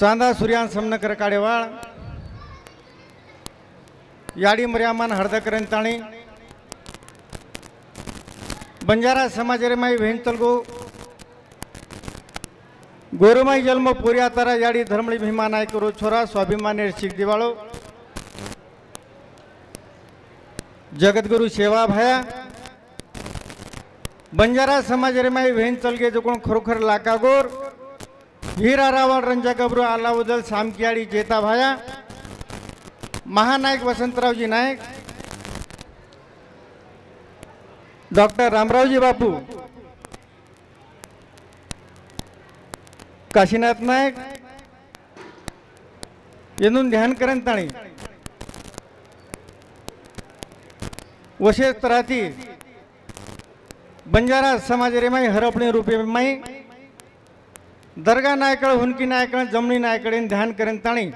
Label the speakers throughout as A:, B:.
A: चांदा सूर्यान समनकर काडेवाळ याडी मर्यामान हरदकरंताणी बंजारा समाज रे माई वेंतलगो गोरमाई जन्म पुरिया तारा याडी धर्मळी भीमा नायक रो छोरा स्वाभिमानी शिख दिवाळो जगद्गुरु सेवा भाया बंजारा समाज रे माई वेंतलगे जो कोण खरोखर लाकागोर हीरा रावण रंजा गबरू आलाउदल सामकियाड़ी जेता भाया महानायक वसंतरावजी नायक डॉक्टर रामरावजी बापू काशीनाथ नायक येनून ध्यान करंताणी वशेष तराती बंजारा समाज रे माई हरपणे रूपे माई दरगाह नायकड़ हुनकी नायकड़ जमनी नायकड़ ध्यान करंताणी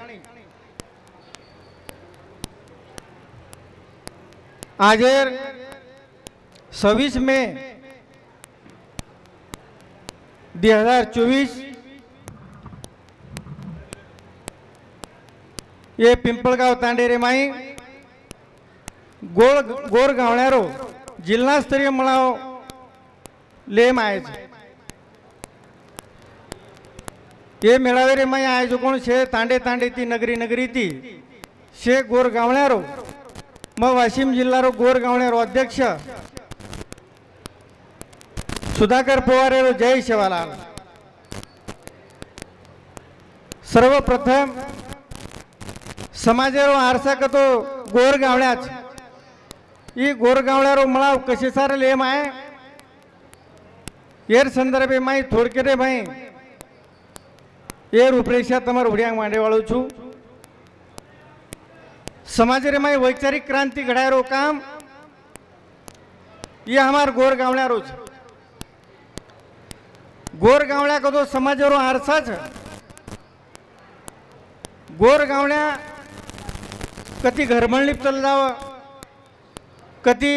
A: आजेर 26 मे 2024 ये पिंपळगाव तांडेरे माई गोर गावण्यारो जिल्हा स्तरीय मळाव लेम आए ये मेळावे रे माई आयोजक कोण शे तांडे तांडे ती नगरी ती शे गोर गावण्यारो मग वाशिम जिल्हारो गोर गावण्यारो अध्यक्ष सुधाकर पवारेरो जय शिवालाल सर्वप्रथम समाजेरो आरसा कतो गोर गावण्याच ई गोर गावण्यारो मळाव कशे सारे लेम आहे येर संदर्भे माई थोडके रे भाई ये रूपरेखा तमार उड़ियांग मांडे वालों छू समाज रे माई वैचारिक क्रांति घड़ायरो काम ये हमार गोर गावण्या रोज गोर गावण्या को तो समाज रो आरसा छ गोर गावण्या कती घरमळलीप चल जाव कती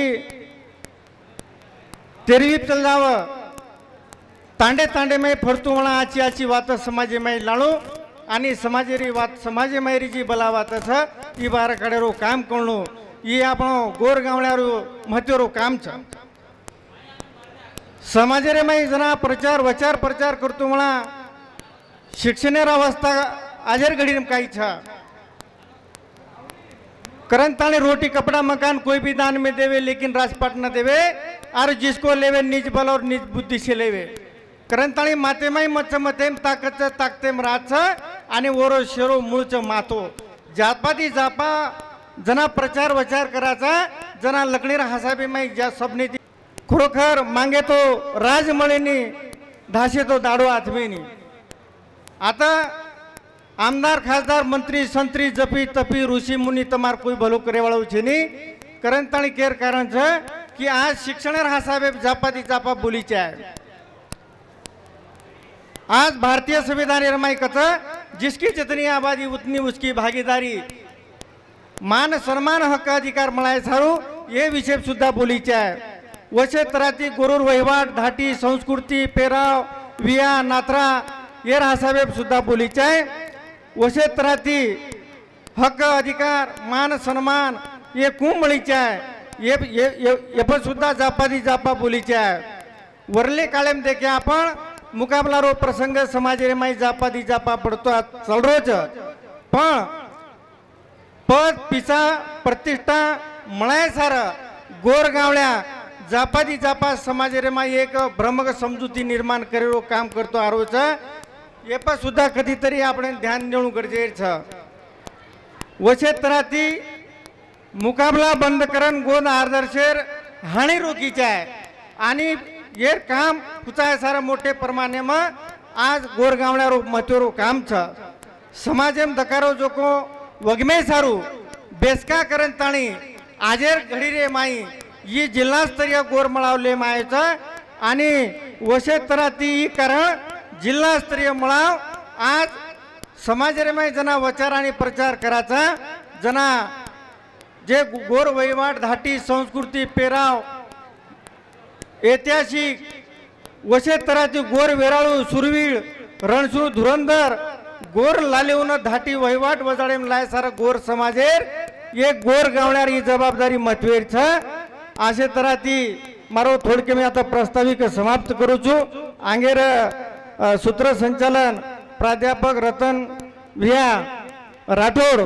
A: तेरवीप चल जाव तांडे तांडे में फरतू म्हणा आची आची वात समाजे में लाणू आणि समाजेरी वात समाजे मैरी जी बला वात छ ई बार कडेरो काम करणो ई आपणो गोर गावण्यारो महत्वरो काम छ समाजेरे में जना प्रचार वचार प्रचार करतो म्हणा शिक्षणेर अवस्था आजर घडी काही छ करंताने रोटी कपड़ा मकान कोई भी दान में देवे लेकिन राजपाट न देवे और जिसको लेवे निज बल और निज बुद्धि से लेवे करंताळी माते माई मच मतेम ताकत ताकतेम राच आणि ओरो शेरो मूळच मातो जातपाती जापा जना प्रचार वचार कराचा जना लकणीर हसाबे माई ज्या सबने खरोखर मांगे तो राजमळेनी धाशे तो दाडो आथमेनी आता आमदार खासदार मंत्री संत्री जपी तपी ऋषि मुनि तमार कोई भलो करे वाळो छे नी करंताळी केर कारण छ कि आज शिक्षणर हसाबे जापाती जापा बोली चाहे आज भारतीय संविधान रमाई कथा जिसकी जितनी आबादी उतनी उसकी भागीदारी मान सम्मान हक्क अधिकार मळाय सारू ये विषय सुद्धा बोलीचे आहे वशे तराती गोरूर वहिवाट धाटी संस्कृती पेराव विया नात्रा ये रासावे सुद्धा बोलीचे आहे वशे तराती हक्क अधिकार मान सम्मान ये कुंभळीचे आहे ये पण सुद्धा जापादी जापा बोलीचे आहे वरले काळेम देखे आपण मुकाबला रो प्रसंग समाज रे माई जापादी जापा पडतो चल रोज पण पद पिसा प्रतिष्ठा मळाय सार गोर गावल्या जापादी जापा समाज रे माई एक भ्रमक समजुती निर्माण करेरो काम करतो आरोच ये पण सुद्धा कधीतरी आपण ध्यान देणं गरजेचं छ वशे तराती मुकाबला बंद करन गोन आदर्शेर हानी रोकीचे आहे आणि ये काम कुचाय सारा मोठे प्रमाणे में आज गोर गावण्यारो महत्वरो काम छ समाजेम दकारो जोको वगमे सारू बेसका करन ताणी आजेर घडी रे माई ये जिल्हा स्तरीय गोर मळावले माय छ आणि वशे तराती कारण जिल्हा स्तरीय मळाव आज समाज रे माई जना वचार आणि प्रचार कराचा जना जे गोर वहिवाट धाटी संस्कृती पेराव ऐतिहासिक वशे तराची गोर वेराळू सुरवीळ रणसू धुरंधर गोर लालेवन धाटी वहिवाट वजाड़े लाय सारा गोर समाजेर ये गोर गावणार ही जबाबदारी महत्वेर छ आशे तरह ती मारो थोडके मी आता प्रास्ताविक समाप्त करू छु आंगेर सूत्रसंचालन प्राध्यापक रतन भिया राठोड